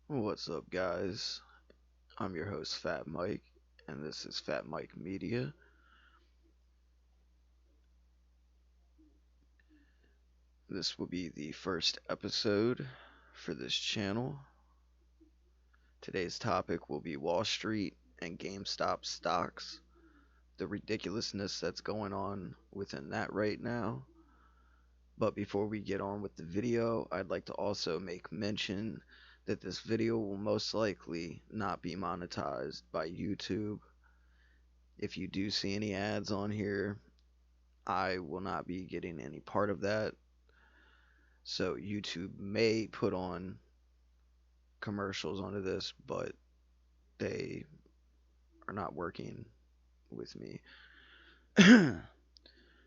What's up, guys? I'm your host, Phat Mike, and this is Phat Mike Media. This will be the first episode for this channel. Today's topic will be Wall Street and GameStop stocks, the ridiculousness that's going on within that right now. But before we get on with the video, I'd like to also make mention that this video will most likely not be monetized by YouTube. If you do see any ads on here, I will not be getting any part of that. So YouTube may put on commercials onto this, but they are not working with me.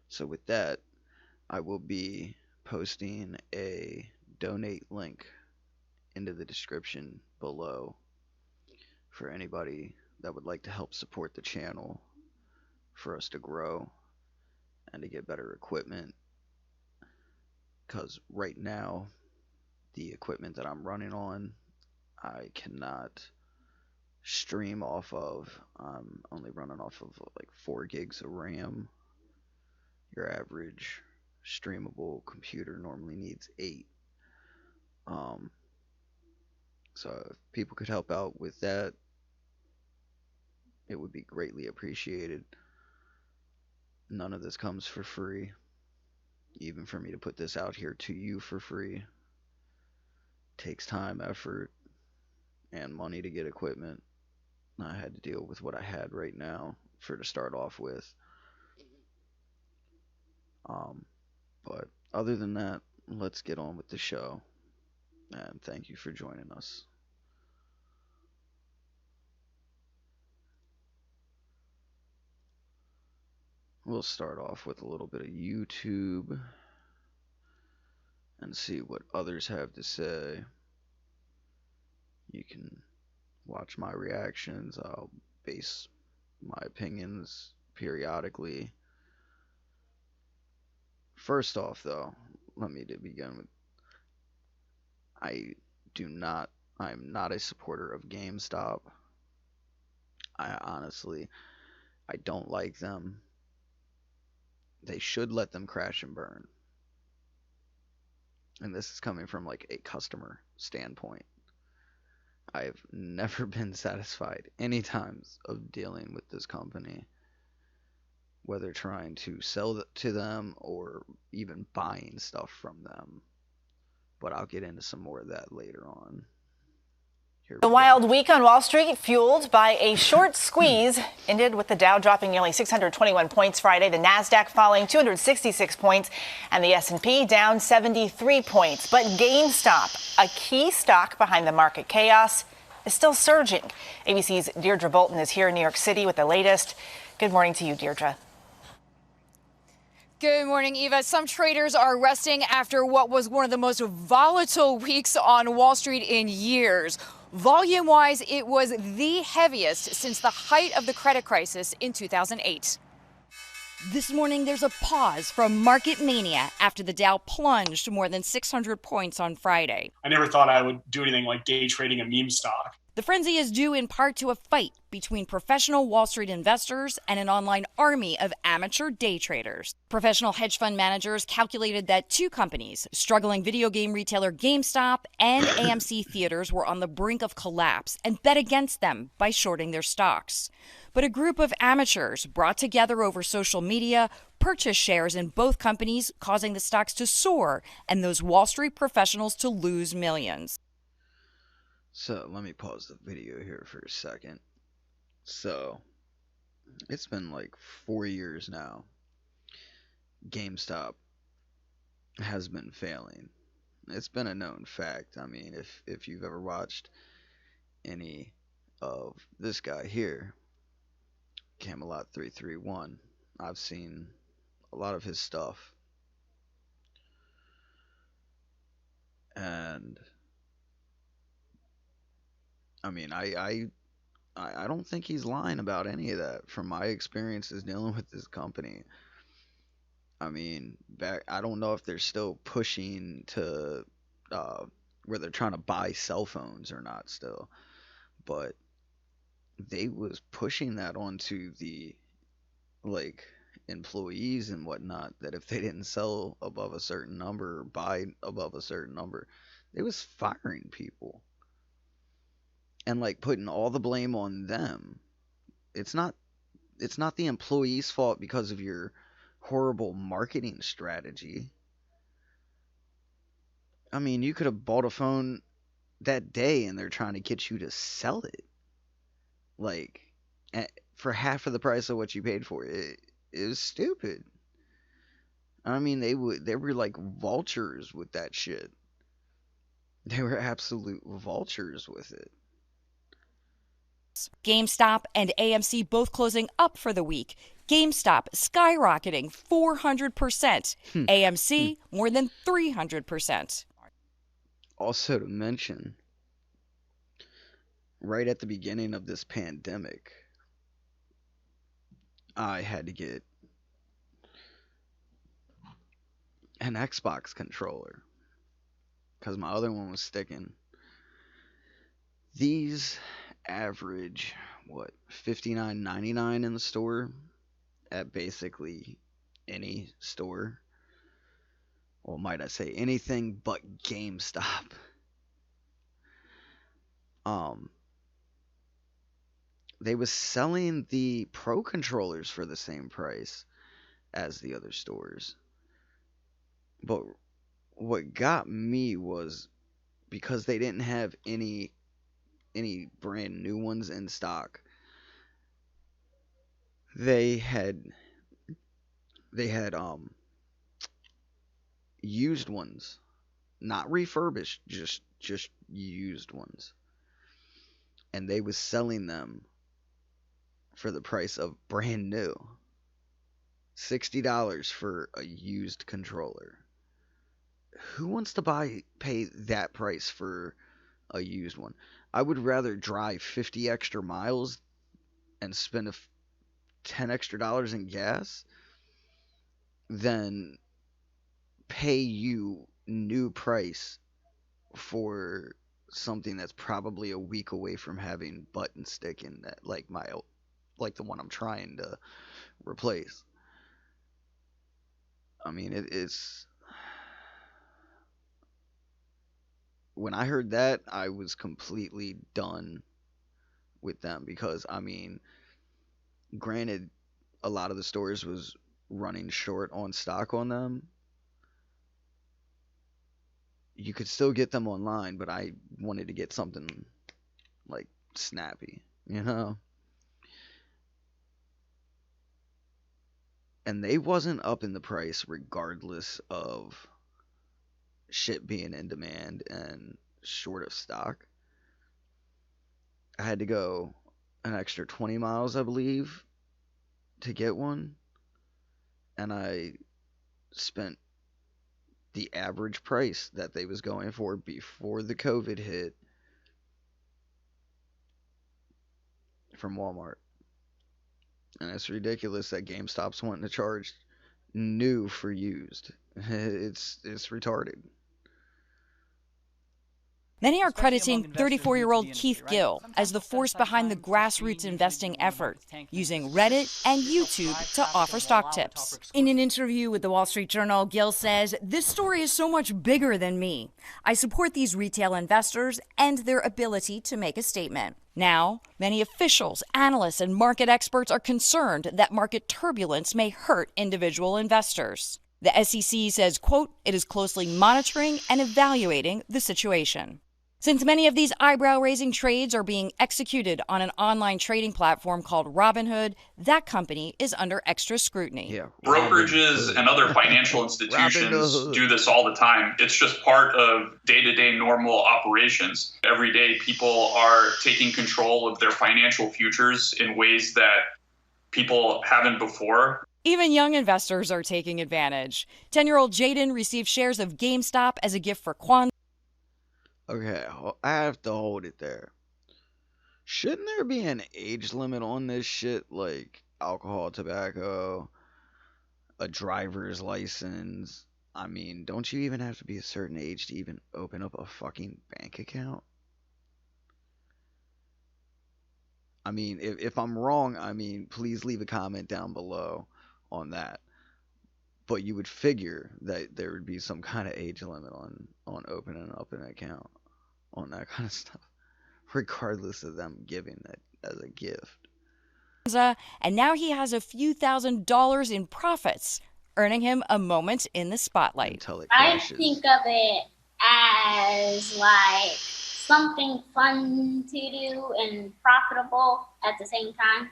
So with that, I will be posting a donate link into the description below for anybody that would like to help support the channel for us to grow and to get better equipment. Because right now, the equipment that I'm running on, I cannot stream off of. I'm only running off of like 4 gigs of RAM. Your average streamable computer normally needs 8. So if people could help out with that, it would be greatly appreciated. None of this comes for free. Even for me to put this out here to you for free takes time, effort, and money to get equipment. I had to deal with what I had right now to start off with. But other than that, let's get on with the show. And thank you for joining us. We'll start off with a little bit of YouTube and see what others have to say. You can watch my reactions. I'll base my opinions periodically. First off, though, let me to begin with, I'm not a supporter of GameStop. I don't like them. They should let them crash and burn. And this is coming from like a customer standpoint. I've never been satisfied any times of dealing with this company, whether trying to sell to them or even buying stuff from them. But I'll get into some more of that later on. The wild week on Wall Street, fueled by a short squeeze, ended with the Dow dropping nearly 621 points Friday, the Nasdaq falling 266 points, and the S&P down 73 points. But GameStop, a key stock behind the market chaos, is still surging. ABC's Deirdre Bolton is here in New York City with the latest. Good morning to you, Deirdre. Good morning, Eva. Some traders are resting after what was one of the most volatile weeks on Wall Street in years. Volume-wise, it was the heaviest since the height of the credit crisis in 2008. This morning, there's a pause from market mania after the Dow plunged more than 600 points on Friday. I never thought I would do anything like day trading a meme stock. The frenzy is due in part to a fight between professional Wall Street investors and an online army of amateur day traders. Professional hedge fund managers calculated that 2 companies, struggling video game retailer GameStop and AMC Theaters, were on the brink of collapse and bet against them by shorting their stocks. But a group of amateurs brought together over social media purchased shares in both companies, causing the stocks to soar and those Wall Street professionals to lose millions. So let me pause the video here for a second. So it's been like 4 years now. GameStop has been failing. It's been a known fact. I mean, if you've ever watched any of this guy here, Camelot 331, I've seen a lot of his stuff. And I mean, I don't think he's lying about any of that from my experiences dealing with this company. I mean, I don't know if they're still pushing to where they're trying to buy cell phones or not still, but they was pushing that onto the like employees and whatnot, that if they didn't sell above a certain number or buy above a certain number, they was firing people and like putting all the blame on them. It's not the employee's fault because of your horrible marketing strategy. I mean, you could have bought a phone that day and they're trying to get you to sell it like for half of the price of what you paid for it. It was stupid. I mean, they were like vultures with that shit. They were absolute vultures with it. GameStop and AMC both closing up for the week. GameStop skyrocketing 400%. AMC more than 300%. Also to mention, right at the beginning of this pandemic, I had to get an Xbox controller because my other one was sticking. These average $59.99 in the store at basically any store. Well, might I say anything but GameStop. They was selling the Pro controllers for the same price as the other stores. But what got me was because they didn't have any brand new ones in stock. They had used ones, not refurbished, just used ones. And they was selling them for the price of brand new. $60 for a used controller. Who wants to pay that price for a used one? I would rather drive 50 extra miles and spend $10 extra in gas than pay you new price for something that's probably a week away from having button stick in that, like the one I'm trying to replace. I mean, it's when I heard that, I was completely done with them because, I mean, granted, a lot of the stores was running short on stock on them. You could still get them online, but I wanted to get something like snappy, you know? And they wasn't up in the price regardless of shit being in demand and short of stock. I had to go an extra 20 miles, I believe, to get one. And I spent the average price that they was going for before the COVID hit from Walmart. And it's ridiculous that GameStop's wanting to charge new for used. It's retarded. Many are crediting 34-year-old Keith Gill as the force behind the grassroots investing effort, using Reddit and YouTube to offer stock tips. In an interview with the Wall Street Journal, Gill says, "This story is so much bigger than me. I support these retail investors and their ability to make a statement." Now, many officials, analysts, and market experts are concerned that market turbulence may hurt individual investors. The SEC says, quote, "It is closely monitoring and evaluating the situation." Since many of these eyebrow-raising trades are being executed on an online trading platform called Robinhood, that company is under extra scrutiny. Yeah, brokerages and other financial institutions do this all the time. It's just part of day-to-day normal operations. Every day, people are taking control of their financial futures in ways that people haven't before. Even young investors are taking advantage. 10-year-old Jaden received shares of GameStop as a gift for Kwanzaa. Okay, I have to hold it there. Shouldn't there be an age limit on this shit, like alcohol, tobacco, a driver's license? I mean, don't you even have to be a certain age to even open up a fucking bank account? I mean, if I'm wrong, I mean, please leave a comment down below on that. But you would figure that there would be some kind of age limit on opening up an account on that kind of stuff, regardless of them giving it as a gift. And now he has a few $1,000s in profits, earning him a moment in the spotlight. Until it I crashes. think of it as like something fun to do and profitable at the same time.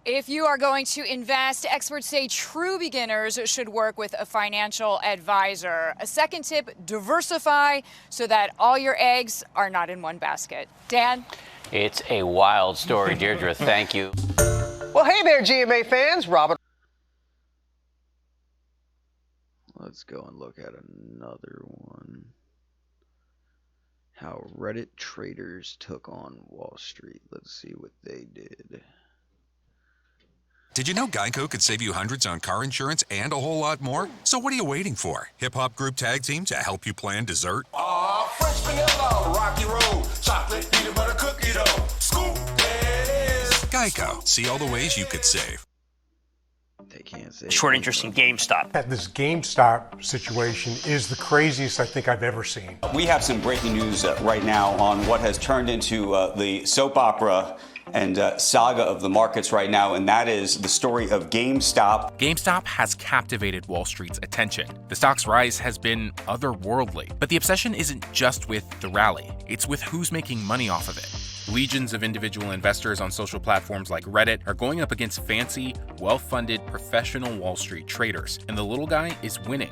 If you are going to invest, experts say true beginners should work with a financial advisor. A second tip, diversify so that all your eggs are not in one basket. Dan? It's a wild story, Deirdre. Thank you. Well, hey there, GMA fans. Robert. Let's go and look at another one. How Reddit traders took on Wall Street. Let's see what they did. Did you know Geico could save you hundreds on car insurance and a whole lot more? So what are you waiting for? Hip-hop group tag team to help you plan dessert? Fresh vanilla, rocky road, chocolate, peanut butter cookie dough, scoop, yes. Geico. See all the ways you could save. They can't say. Short interest in GameStop. This GameStop situation is the craziest I think I've ever seen. We have some breaking news right now on what has turned into the soap opera and saga of the markets right now, and that is the story of GameStop. GameStop has captivated Wall Street's attention. The stock's rise has been otherworldly, but the obsession isn't just with the rally, it's with who's making money off of it. Legions of individual investors on social platforms like Reddit are going up against fancy, well-funded professional Wall Street traders, and the little guy is winning.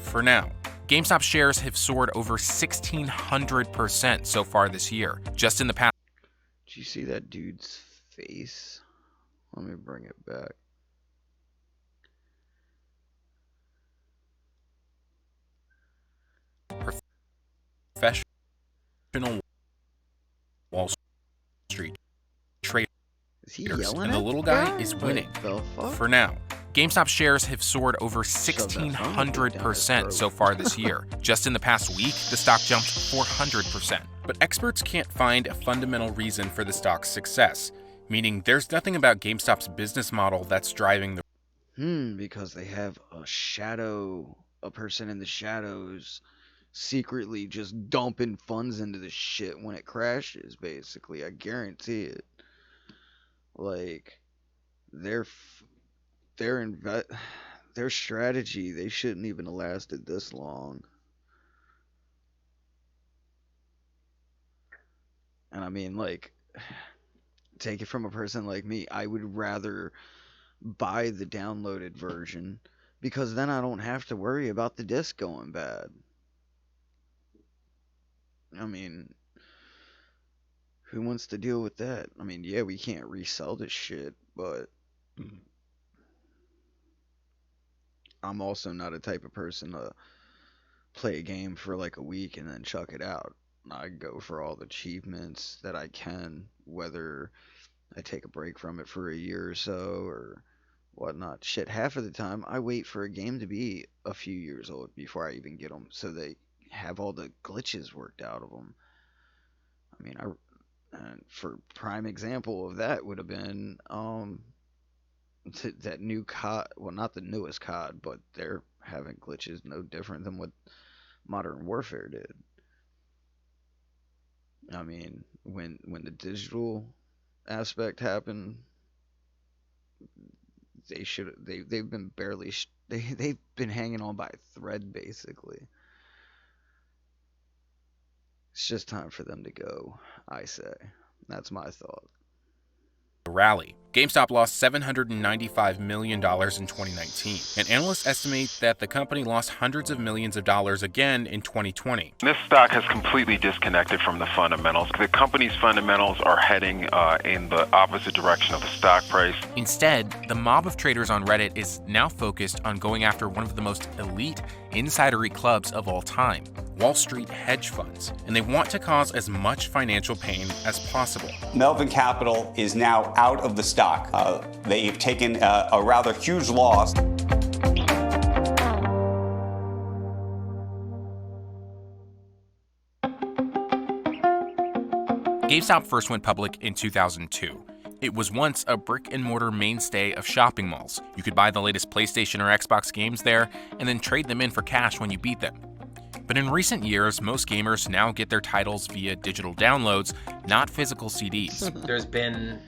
For now. GameStop shares have soared over 1,600% so far this year. Just in the past. Did you see that dude's face? Let me bring it back. Professional Wall Street traders, and the little guy is winning. For now. GameStop shares have soared over 1,600% so far this year. Just in the past week, the stock jumped 400%. But experts can't find a fundamental reason for the stock's success, meaning there's nothing about GameStop's business model that's driving the... Because they have a person in the shadows secretly just dumping funds into the shit when it crashes, basically. I guarantee it. Like, their strategy, they shouldn't even have lasted this long. And I mean, like, take it from a person like me, I would rather buy the downloaded version because then I don't have to worry about the disc going bad. I mean, who wants to deal with that? I mean, yeah, we can't resell this shit, but I'm also not a type of person to play a game for like a week and then chuck it out. I go for all the achievements that I can, whether I take a break from it for a year or so or whatnot. Shit, half of the time I wait for a game to be a few years old before I even get them, so they have all the glitches worked out of them. I mean, for prime example of that would have been that new COD, well, not the newest COD, but they're having glitches no different than what Modern Warfare did. I mean, when the digital aspect happened, they've been they've been hanging on by a thread, basically. It's just time for them to go, I say. That's my thought. Rally. GameStop lost $795 million in 2019, and analysts estimate that the company lost hundreds of millions of dollars again in 2020. This stock has completely disconnected from the fundamentals. The company's fundamentals are heading in the opposite direction of the stock price. Instead, the mob of traders on Reddit is now focused on going after one of the most elite insidery clubs of all time, Wall Street hedge funds, and they want to cause as much financial pain as possible. Melvin Capital is now out of the stock. They've taken a rather huge loss. GameStop first went public in 2002. It was once a brick-and-mortar mainstay of shopping malls. You could buy the latest PlayStation or Xbox games there and then trade them in for cash when you beat them. But in recent years, most gamers now get their titles via digital downloads, not physical CDs. There's been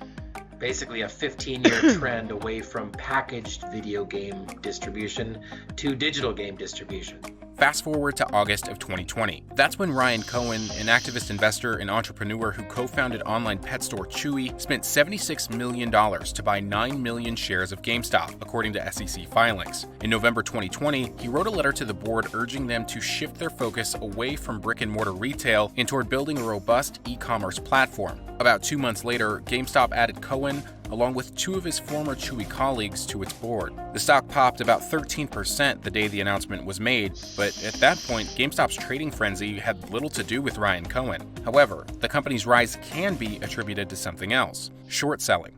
basically a 15-year trend away from packaged video game distribution to digital game distribution. Fast forward to August of 2020. That's when Ryan Cohen, an activist investor and entrepreneur who co-founded online pet store Chewy, spent $76 million to buy 9 million shares of GameStop, according to SEC filings. In November 2020, he wrote a letter to the board urging them to shift their focus away from brick-and-mortar retail and toward building a robust e-commerce platform. About 2 months later, GameStop added Cohen, along with 2 of his former Chewy colleagues, to its board. The stock popped about 13% the day the announcement was made, but at that point, GameStop's trading frenzy had little to do with Ryan Cohen. However, the company's rise can be attributed to something else: short selling.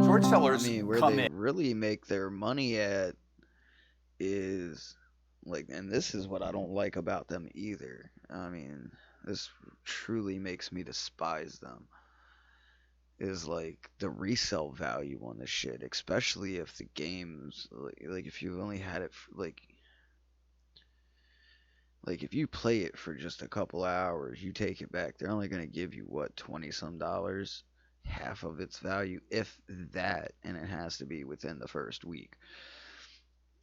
Short sellers where they really make their money at is, like, and this is what I don't like about them either. I mean, this truly makes me despise them. Is like the resale value on this shit, especially if the games like if you only had it for, like if you play it for just a couple hours, you take it back, they're only going to give you what, $20 some, half of its value, if that, and it has to be within the first week.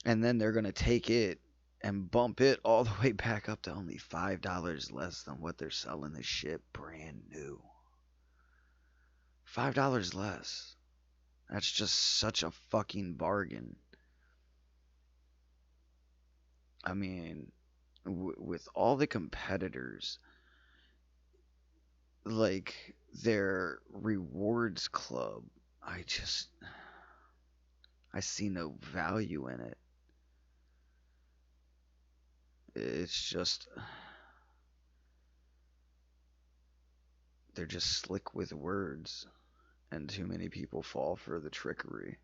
And then they're going to take it and bump it all the way back up to only $5 less than what they're selling this shit brand new. $5 less. That's just such a fucking bargain. I mean, with all the competitors, like their rewards club, I see no value in it. It's just, they're just slick with words, and too many people fall for the trickery.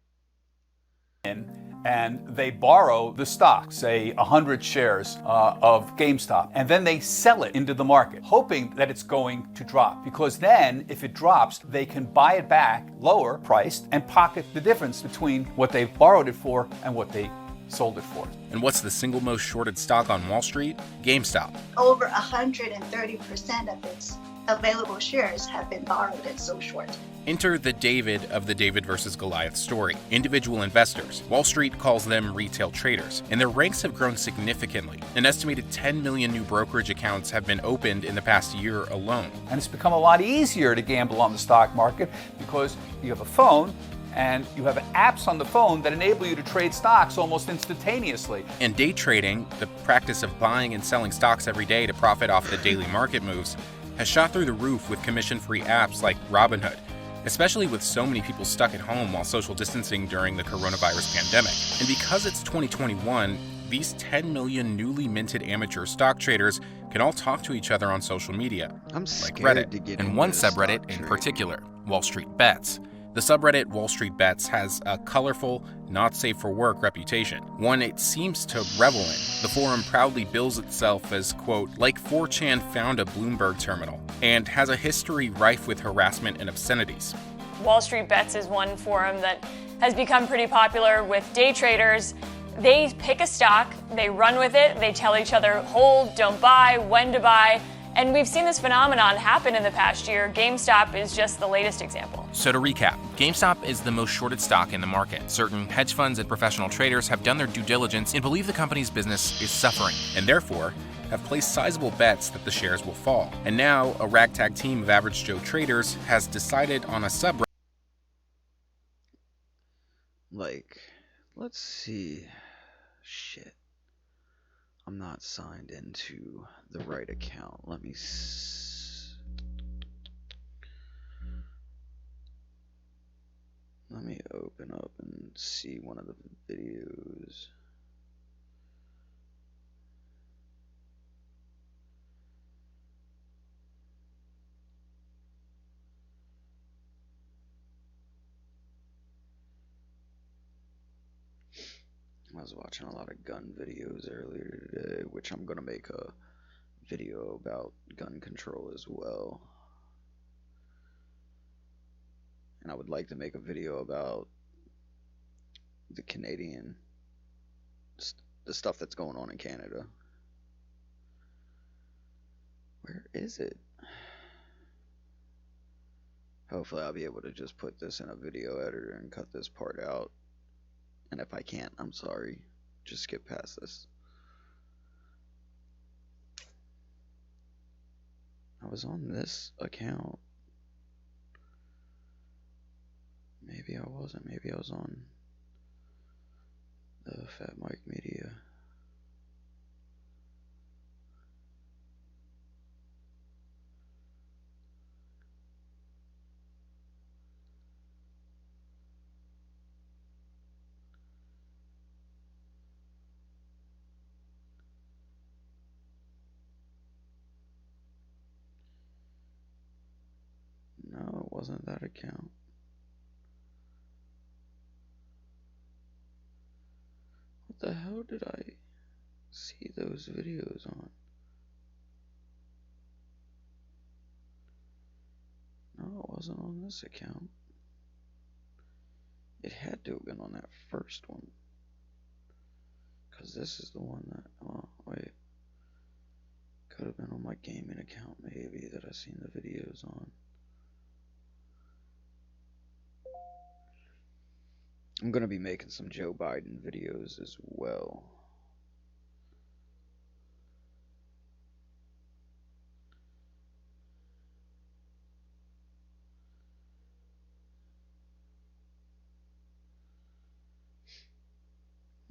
And they borrow the stock, say 100 shares of GameStop, and then they sell it into the market, hoping that it's going to drop. Because then, if it drops, they can buy it back lower priced and pocket the difference between what they've borrowed it for and what they sold it for. And what's the single most shorted stock on Wall Street? GameStop. Over 130% of its available shares have been borrowed and sold short. Enter the David of the David versus Goliath story. Individual investors. Wall Street calls them retail traders, and their ranks have grown significantly. An estimated 10 million new brokerage accounts have been opened in the past year alone. And it's become a lot easier to gamble on the stock market because you have a phone and you have apps on the phone that enable you to trade stocks almost instantaneously. And day trading, the practice of buying and selling stocks every day to profit off the daily market moves, has shot through the roof with commission-free apps like Robinhood, especially with so many people stuck at home while social distancing during the coronavirus pandemic. And because it's 2021, these 10 million newly minted amateur stock traders can all talk to each other on social media, I'm like scared Reddit, to get and into one stock subreddit in trading. particular, Wall Street Bets. The subreddit Wall Street Bets has a colorful, not safe for work reputation, one it seems to revel in. The forum proudly bills itself as, quote, like 4chan found a Bloomberg terminal, and has a history rife with harassment and obscenities. Wall Street Bets is one forum that has become pretty popular with day traders. They pick a stock, they run with it, they tell each other hold, don't buy, when to buy. And we've seen this phenomenon happen in the past year. GameStop is just the latest example. So to recap, GameStop is the most shorted stock in the market. Certain hedge funds and professional traders have done their due diligence and believe the company's business is suffering, and therefore have placed sizable bets that the shares will fall. And now, a ragtag team of average Joe traders has decided on a subreddit. Like, let's see. Shit. I'm not signed into the right account. Let me open up and see one of the videos. I was watching a lot of gun videos earlier today, which I'm gonna make a video about gun control as well. And I would like to make a video about the Canadian, the stuff that's going on in Canada. Where is it? Hopefully I'll be able to just put this in a video editor and cut this part out. And if I can't, I'm sorry. Just skip past this. I was on this account. Maybe I wasn't. Maybe I was on the Phat Mike Media. No, it wasn't that account. What the hell did I see those videos on? No, it wasn't on this account. It had to have been on that first one. Because this is the one that, oh, wait. Could have been on my gaming account maybe that I've seen the videos on. I'm going to be making some Joe Biden videos as well.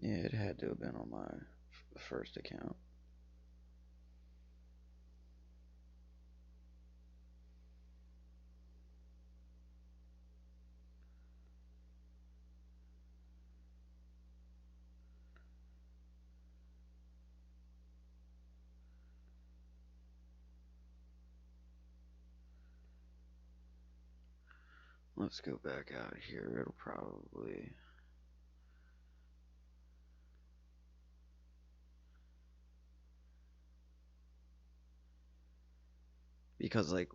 Yeah, it had to have been on my first account. Let's go back out here. It'll probably... Because, like,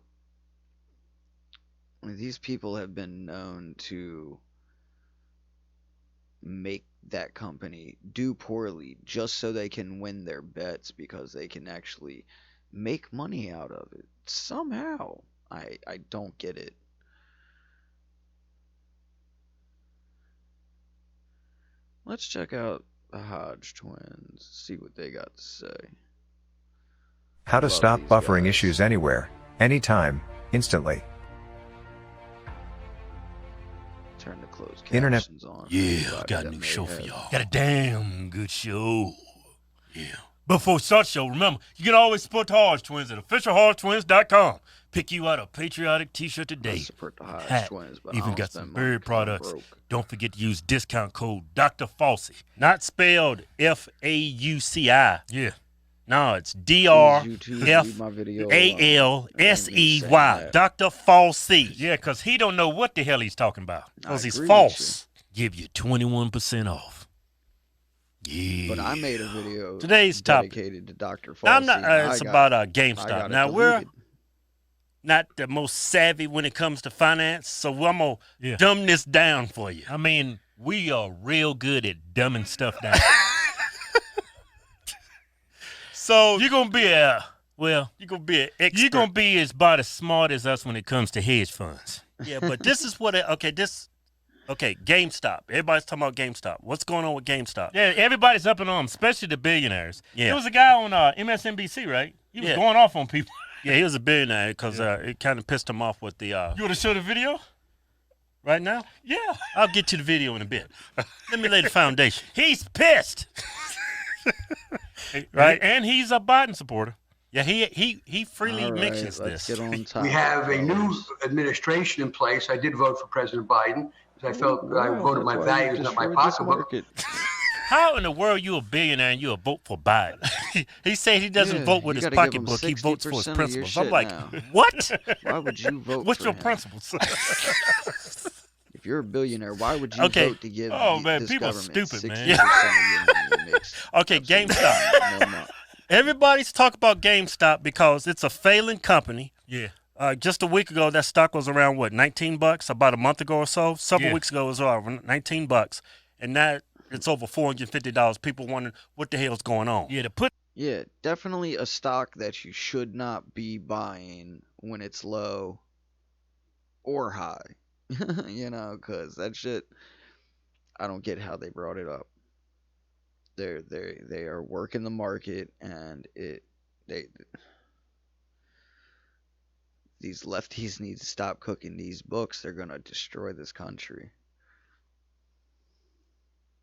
these people have been known to make that company do poorly just so they can win their bets, because they can actually make money out of it somehow. I don't get it. Let's check out the Hodge twins, see what they got to say. How to stop buffering issues anywhere, anytime, instantly. Turn the closed Internet. captions on. Yeah, I got a new show for y'all. Got a damn good show. Yeah. Before we start the show, remember, you can always support the Hodge Twins at officialhodgetwins.com. Pick you out a patriotic t-shirt today. Support the Hodge Hat. Twins, but Even I don't got some spend money bird 'cause I'm products. broke. Don't forget to use discount code Dr. Fauci. Not spelled F-A-U-C-I. Yeah. No, it's D-R-F-A-L-S-E-Y. Dr. Fauci. Yeah, because he don't know what the hell he's talking about. Because he's false. Give you 21% off. Yeah. But I made a video Today's topic dedicated to Dr. Fauci. Now, I'm not. It's about I GameStop. got it Now we're deleted. not the most savvy when it comes to finance, so I'm gonna dumb this down for you. I mean, we are real good at dumbing stuff down. So you're gonna be you're gonna be an expert. You're gonna be about as smart as us when it comes to hedge funds. Yeah, but this is what. GameStop. Everybody's talking about GameStop. What's going on with GameStop? Yeah, everybody's up and on, especially the billionaires. Yeah. There was a guy on MSNBC, right? He was going off on people. Yeah, he was a billionaire because it kind of pissed him off with the. You want to show the video? Right now? Yeah. I'll get to the video in a bit. Let me lay the foundation. He's pissed. Right? And he's a Biden supporter. Yeah, he freely mentions this. Get on top. We have a new administration in place. I did vote for President Biden because I felt I voted my values, not my pocketbook. How in the world you a billionaire and you a vote for Biden? He said he doesn't vote with his pocketbook. He votes for his principles. I'm like, what? Why would you vote What's for your him? principles? If you're a billionaire, why would you vote to give man, this people are government stupid, 60% man. of your money mix? Okay, GameStop. No. Everybody's talking about GameStop because it's a failing company. Yeah. Just a week ago, that stock was around, what, $19? About a month ago or so? Several weeks ago, it was around $19. And now it's over $450. People wondering what the hell's going on. Yeah, definitely a stock that you should not be buying when it's low or high. You know, because that shit, I don't get how they brought it up. They are working the market, and these lefties need to stop cooking these books. They're gonna destroy this country.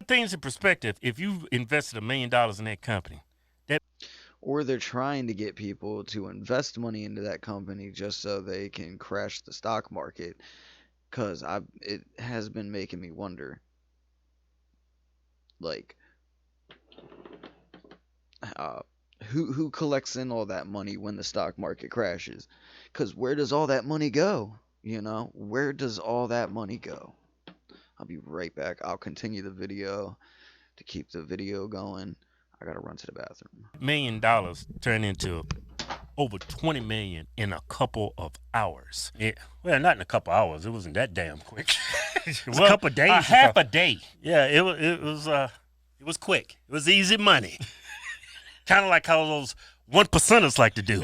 Things in perspective, if you invested $1 million in that company, or they're trying to get people to invest money into that company just so they can crash the stock market, because it has been making me wonder, like, who collects in all that money when the stock market crashes? Because where does all that money go? You know, where does all that money go? I'll be right back. I'll continue the video to keep the video going. I gotta run to the bathroom. $1 million turned into over $20 million in a couple of hours. Yeah, well, not in a couple hours. It wasn't that damn quick. It was a couple of days. Half a day. Yeah, it was quick. It was easy money. Kind of like how those 1%ers like to do.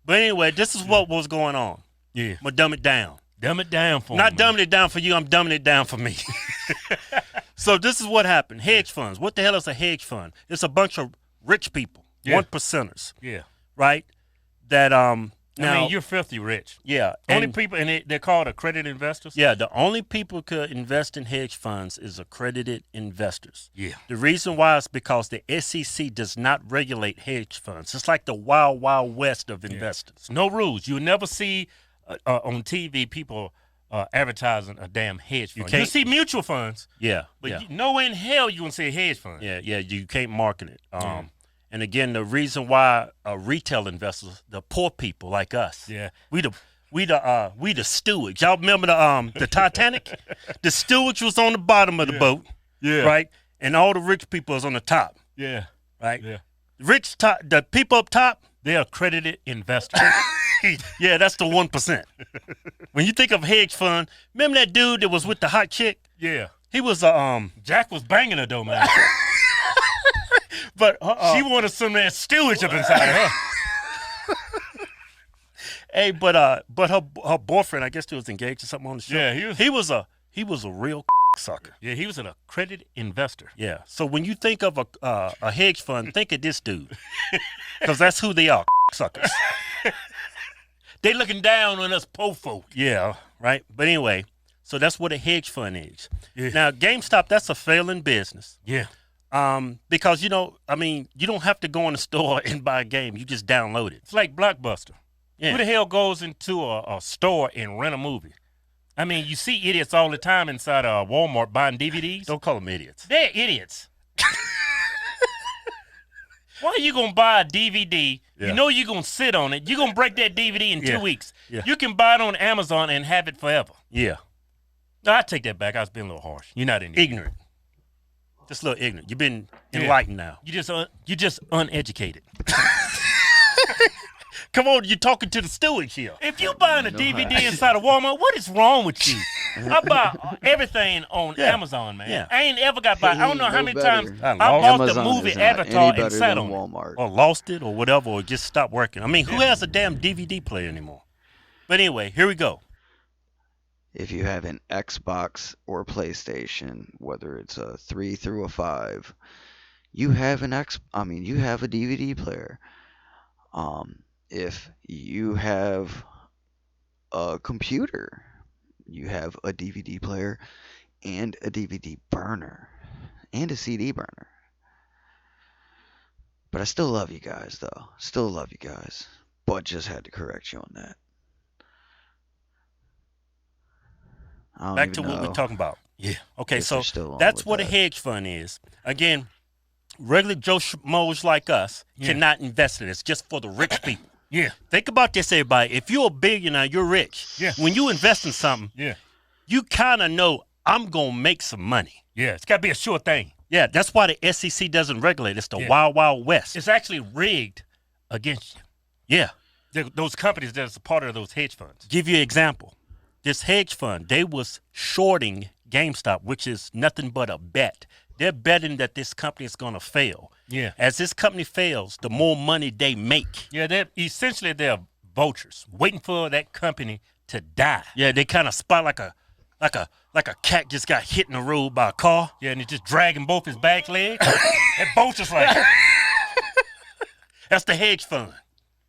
But anyway, this is what was going on. Yeah, I'm gonna dumb it down. Dumb it down for me. Not dumbing it down for you. I'm dumbing it down for me. So this is what happened. Hedge funds. What the hell is a hedge fund? It's a bunch of rich people, 1%ers. Yeah. Right? That now, I mean, you're filthy rich. Yeah. Only people, and they're called accredited investors? Yeah, the only people who could invest in hedge funds is accredited investors. Yeah. The reason why is because the SEC does not regulate hedge funds. It's like the wild, wild west of investors. No rules. You'll never see on TV people advertising a damn hedge fund. You see mutual funds. Yeah. But nowhere in hell you going to see a hedge fund. Yeah, you can't market it. And again, the reason why retail investors, the poor people like us, we the stewards. Y'all remember the Titanic? The stewards was on the bottom of the boat, right? And all the rich people was on the top, right? Yeah. The people up top, they're accredited investors. Yeah, that's the 1%. When you think of hedge fund, remember that dude that was with the hot chick? Yeah, he was Jack was banging her though, man. But she wanted some of that stewardship inside of her. Hey, but her boyfriend, I guess he was engaged or something on the show. Yeah, he was a real sucker. Yeah, he was an accredited investor. Yeah. So when you think of a hedge fund, think of this dude, because that's who they are, suckers. They looking down on us poor folk. Yeah, right. But anyway, so that's what a hedge fund is. Yeah. Now, GameStop, that's a failing business. Yeah. Because you don't have to go in the store and buy a game. You just download it. It's like Blockbuster. Yeah. Who the hell goes into a store and rent a movie? I mean, you see idiots all the time inside Walmart buying DVDs. Don't call them idiots. They're idiots. Why are you going to buy a DVD? Yeah. You know you're going to sit on it. You're going to break that DVD in 2 weeks. Yeah. You can buy it on Amazon and have it forever. Yeah. No, I take that back. I was being a little harsh. You're not ignorant. Just a little ignorant. You've been enlightened now. You're just uneducated. Come on, you're talking to the stewards here. If you buying a DVD inside of Walmart, what is wrong with you? I buy everything on Amazon, man. Yeah. I ain't ever got by. I don't know how many times I bought Amazon the movie is not Avatar any and sat better on than Walmart. or lost it or whatever, or just stopped working. I mean, who has a damn DVD player anymore? But anyway, here we go. If you have an Xbox or PlayStation, whether it's a 3 through a 5, you have you have a DVD player. If you have a computer, you have a DVD player and a DVD burner and a CD burner. But I still love you guys, though. Still love you guys. But just had to correct you on that. Back to what we're talking about. Yeah. Okay, so that's what a hedge fund is. Again, regular Joe Schmoes like us cannot invest in it. It's just for the rich people. Yeah. Think about this, everybody. If you're a billionaire, you're rich. Yeah. When you invest in something, you kind of know I'm going to make some money. Yeah, it's got to be a sure thing. Yeah, that's why the SEC doesn't regulate. It's the Wild Wild West. It's actually rigged against you. Yeah. Those companies that's a part of those hedge funds. Give you an example. This hedge fund, they was shorting GameStop, which is nothing but a bet. They're betting that this company is going to fail. Yeah. As this company fails, the more money they make. Yeah, they're vultures waiting for that company to die. Yeah, they kind of spot like a cat just got hit in the road by a car. Yeah, and he's just dragging both his back legs. That vulture's like, that's the hedge fund.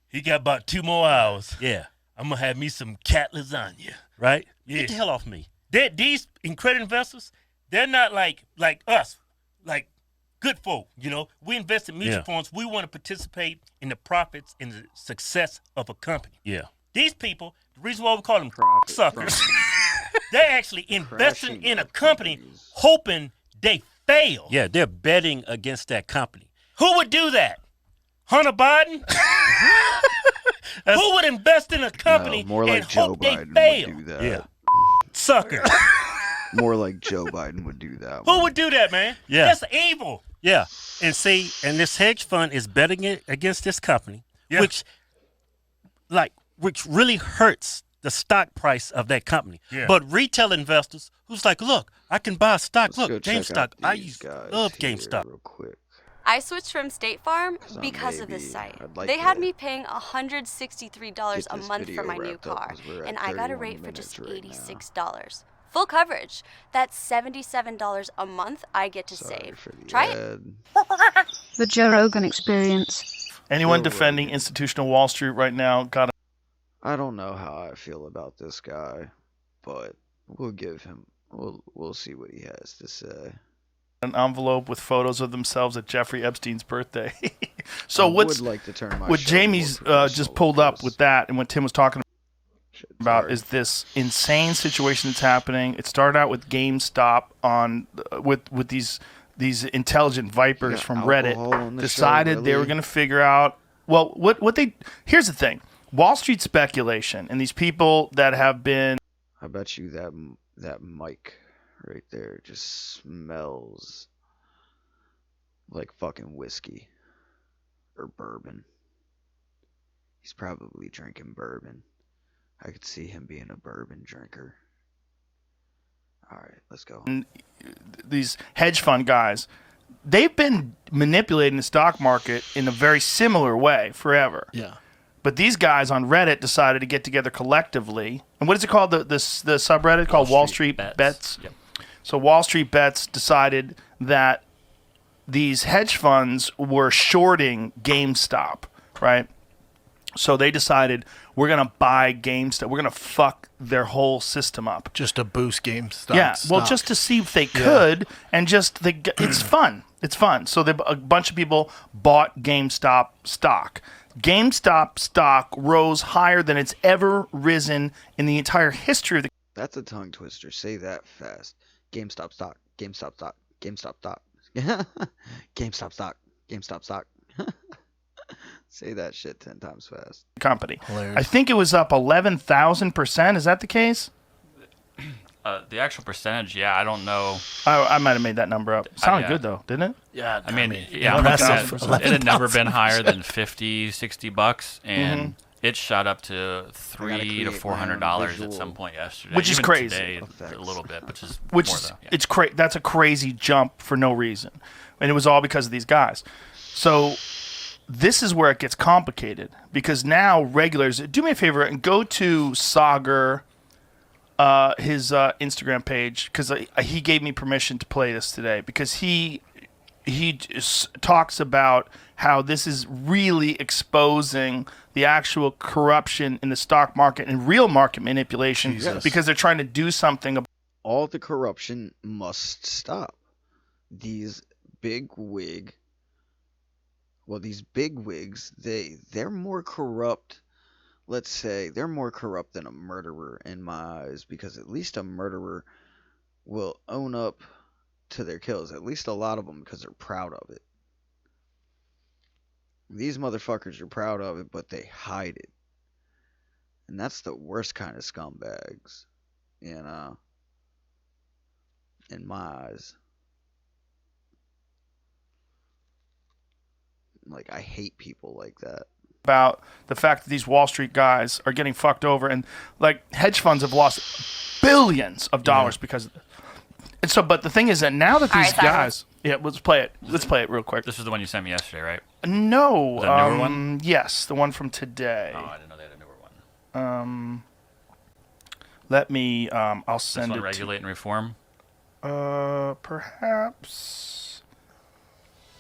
He got about 2 more hours. Yeah, I'm gonna have me some cat lasagna. Right? Yeah. Get the hell off me. These credit investors, they're not like us, like good folk. You know, we invest in mutual funds. We want to participate in the profits and the success of a company. Yeah. These people, the reason why we call them suckers, they're actually investing in a company hoping they fail. Yeah, they're betting against that company. Who would do that? Hunter Biden? Who would invest in a company more like and Joe hope Biden they fail? would do that. Yeah. Sucker. More like Joe Biden would do that. Who would do that, man? Yeah. That's evil. Yeah. And see, and this hedge fund is betting it against this company, which really hurts the stock price of that company. Yeah. But retail investors who's like, look, I can buy a stock. Let's look, go check GameStop. out Love here GameStop. real quick. I switched from State Farm because of this site. They had me paying $163 a month for my new car, and I got a rate for just $86. Full coverage. That's $77 a month I get to save. Try it. The Joe Rogan Experience. Anyone defending institutional Wall Street right now got I don't know how I feel about this guy, but we'll give him. We'll see what he has to say. An envelope with photos of themselves at Jeffrey Epstein's birthday. So what Jamie's just pulled up with that, and what Tim was talking about is this insane situation that's happening. It started out with GameStop with these intelligent vipers from Reddit decided they were going to figure out here's the thing. Wall Street speculation and these people that have been I bet you that mic right there just smells like fucking whiskey or bourbon. He's probably drinking bourbon. I could see him being a bourbon drinker. All right, let's go. These hedge fund guys, they've been manipulating the stock market in a very similar way forever. Yeah. But these guys on Reddit decided to get together collectively. And what is it called? The subreddit called Wall Street Bets? Yep. So Wall Street Bets decided that these hedge funds were shorting GameStop, right? So they decided we're going to buy GameStop. We're going to fuck their whole system up. Just to boost GameStop. Yeah, well, just to see if they could, and it's fun. It's fun. So a bunch of people bought GameStop stock. GameStop stock rose higher than it's ever risen in the entire history of the... That's a tongue twister. Say that fast. GameStop stock. GameStop stock. GameStop stock. GameStop stock. GameStop stock. Say that shit 10 times fast. Company. Hilarious. I think it was up 11,000%. Is that the case? The actual percentage, I don't know. I might have made that number up. It sounded good, though, didn't it? Yeah, I'm looking at it had never been higher than $50-$60, and it shot up to $300 to $400 at some point yesterday. Which is Even crazy. Today, a little bit, It's that's a crazy jump for no reason, and it was all because of these guys. So this is where it gets complicated because now regulars, do me a favor and go to Sagar. His Instagram page, because he gave me permission to play this today, because he just talks about how this is really exposing the actual corruption in the stock market and real market manipulation because they're trying to do something. All the corruption must stop. These big wigs, they're more corrupt. Let's say they're more corrupt than a murderer in my eyes, because at least a murderer will own up to their kills. At least a lot of them, because they're proud of it. These motherfuckers are proud of it, but they hide it. And that's the worst kind of scumbags, in my eyes. like, I hate people like that. About the fact that these Wall Street guys are getting fucked over, and like hedge funds have lost billions of dollars because of this. And so, but the thing is that now that these guys, let's play it. Let's play it real quick. This is the one you sent me yesterday, right? No, the newer one. Yes, the one from today. Oh, I didn't know they had a newer one. Let me. I'll send this one, it. Regulate and Reform. Perhaps.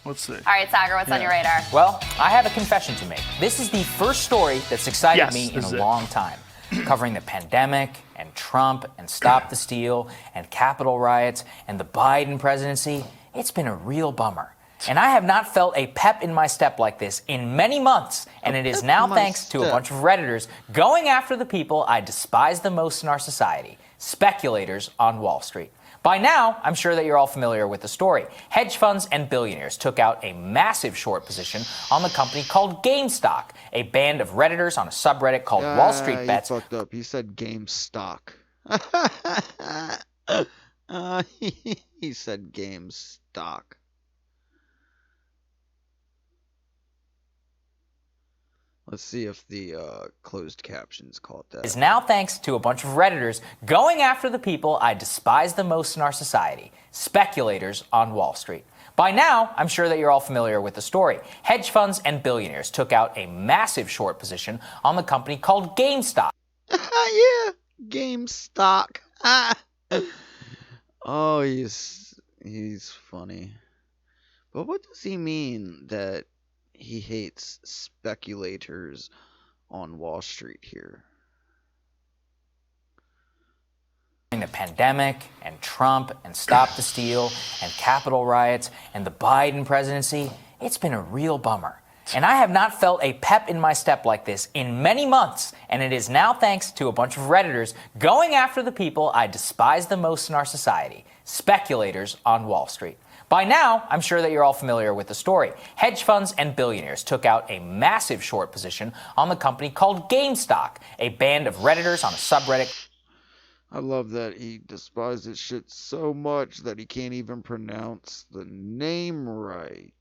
Let's see. All right, Sagar, what's on your radar? Well, I have a confession to make. This is the first story that's excited me in a long time, covering the pandemic and Trump and Stop the Steal and Capitol riots and the Biden presidency. It's been a real bummer. And I have not felt a pep in my step like this in many months, and it is now thanks to a bunch of Redditors going after the people I despise the most in our society, speculators on Wall Street. By now, I'm sure that you're all familiar with the story. Hedge funds and billionaires took out a massive short position on the company called GameStop. A band of Redditors on a subreddit called Wall Street Bets. He fucked up. He said GameStop. He said GameStop. Let's see if the closed captions caught that. Is now thanks to a bunch of Redditors going after the people I despise the most in our society, speculators on Wall Street. By now, I'm sure that you're all familiar with the story. Hedge funds and billionaires took out a massive short position on the company called GameStop. Yeah, GameStop. Oh, he's funny. But what does he mean that he hates speculators on Wall Street here? During the pandemic and Trump and Stop the Steal and Capitol riots and the Biden presidency, it's been a real bummer. And I have not felt a pep in my step like this in many months, and it is now thanks to a bunch of Redditors going after the people I despise the most in our society, speculators on Wall Street. By now, I'm sure that you're all familiar with the story. Hedge funds and billionaires took out a massive short position on the company called GameStop, a band of Redditors on a subreddit. I love that he despises shit so much that he can't even pronounce the name right.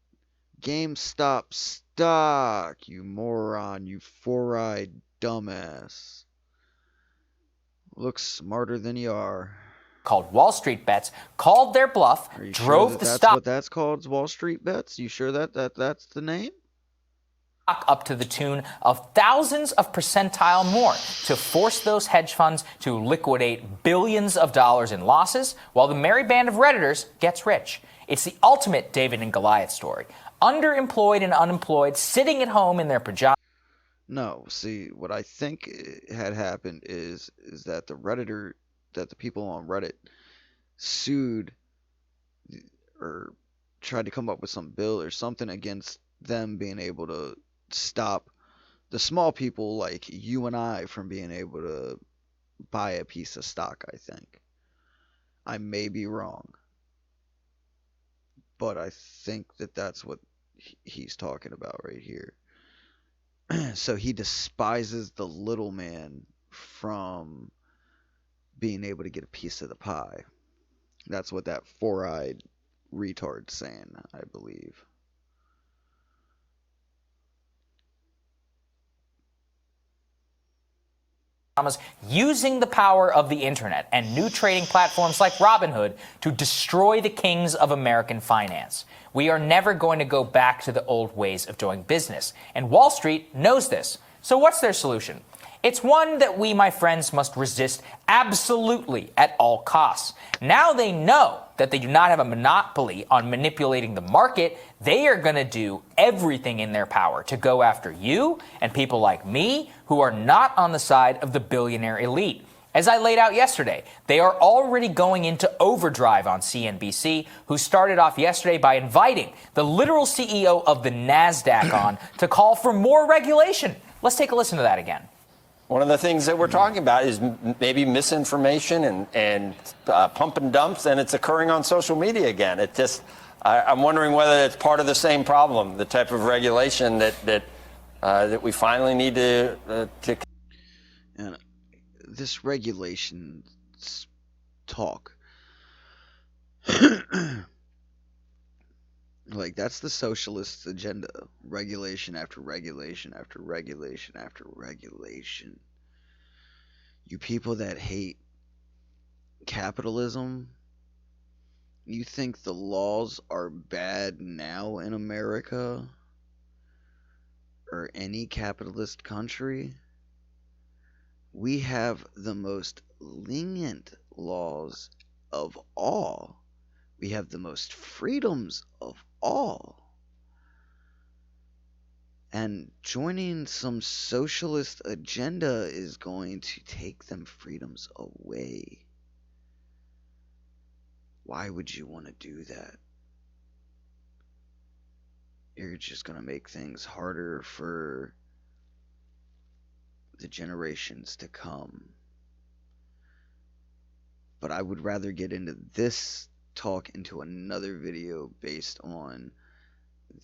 GameStop stock, you moron, you four-eyed dumbass. Looks smarter than you are. Called Wall Street Bets, called their bluff, drove the stock. What that's called, Wall Street Bets? You sure that's the name? Up to the tune of thousands of percentile more to force those hedge funds to liquidate billions of dollars in losses while the merry band of Redditors gets rich. It's the ultimate David and Goliath story. Underemployed and unemployed, sitting at home in their pajamas. No, see, what I think had happened is that the people on Reddit sued or tried to come up with some bill or something against them being able to stop the small people like you and I from being able to buy a piece of stock, I think. I may be wrong, but I think that that's what he's talking about right here. So he despises the little man from being able to get a piece of the pie. That's what that four-eyed retard's saying, I believe. Using the power of the internet and new trading platforms like Robinhood to destroy the kings of American finance. We are never going to go back to the old ways of doing business, and Wall Street knows this. So what's their solution? It's one that we, my friends, must resist absolutely at all costs. Now they know that they do not have a monopoly on manipulating the market. They are going to do everything in their power to go after you and people like me who are not on the side of the billionaire elite. As I laid out yesterday, they are already going into overdrive on CNBC, who started off yesterday by inviting the literal CEO of the NASDAQ on to call for more regulation. Let's take a listen to that again. One of the things that we're talking about is maybe misinformation and pump and dumps, and it's occurring on social media again. It just, I'm wondering whether it's part of the same problem, the type of regulation that we finally need to. And this regulation talk Like, that's the socialist agenda. Regulation after regulation after regulation after regulation. You people that hate capitalism, you think the laws are bad now in America or any capitalist country? We have the most lenient laws of all. We have the most freedoms of all. And joining some socialist agenda is going to take them freedoms away. Why would you want to do that? You're just going to make things harder for the generations to come. But I would rather get into this talk into another video based on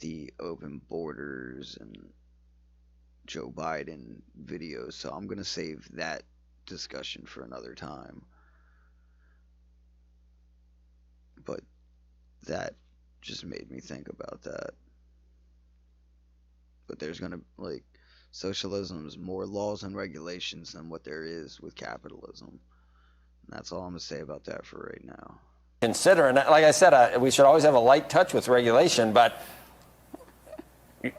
the open borders and Joe Biden videos. So I'm going to save that discussion for another time. But that just made me think about that. But there's going to, like, socialism is more laws and regulations than what there is with capitalism. And that's all I'm going to say about that for right now. Consider, and like I said, we should always have a light touch with regulation, but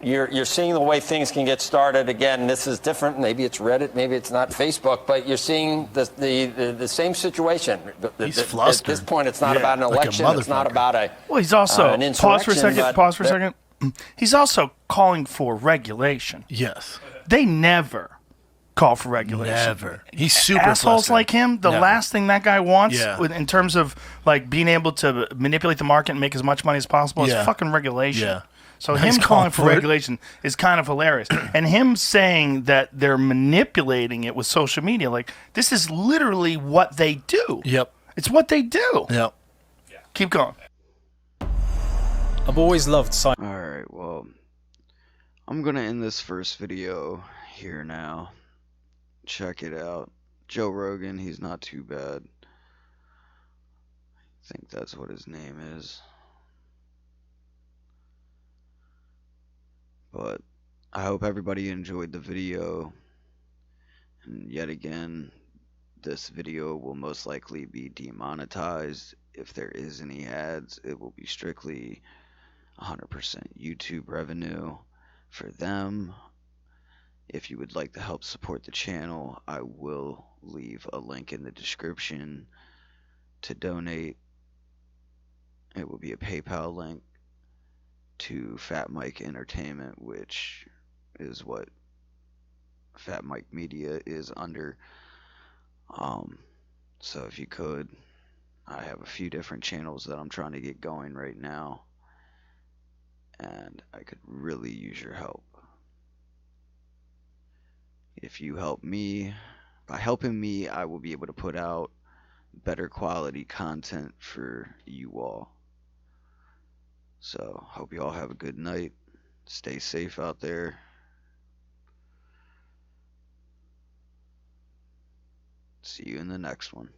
you're seeing the way things can get started. Again, this is different. Maybe it's Reddit, maybe it's not Facebook, but you're seeing the same situation. He's At flustered. this point, it's not about an election. It's not about a Well, he's also an insurrection. Pause for a second. He's also calling for regulation. Yes. They never call for regulation. Never. He's super assholes flustered. like him. The Never. last thing that guy wants, Yeah. in terms of like being able to manipulate the market and make as much money as possible, Yeah. is fucking regulation. Yeah. So He's him calling for for it. regulation is kind of hilarious. And him saying that they're manipulating it with social media, like, this is literally what they do. Yep. It's what they do. Yep. Keep going. I've always loved science. Alright, well, I'm going to end this first video here now. Check it out. Joe Rogan, he's not too bad. I think that's what his name is. But I hope everybody enjoyed the video. And yet again, this video will most likely be demonetized. If there is any ads, it will be strictly 100% YouTube revenue for them. If you would like to help support the channel, I will leave a link in the description to donate. It will be a PayPal link to Phat Mike Entertainment, which is what Phat Mike Media is under. So if you could, I have a few different channels that I'm trying to get going right now, and I could really use your help. If you help me, by helping me, I will be able to put out better quality content for you all. So, hope you all have a good night. Stay safe out there. See you in the next one.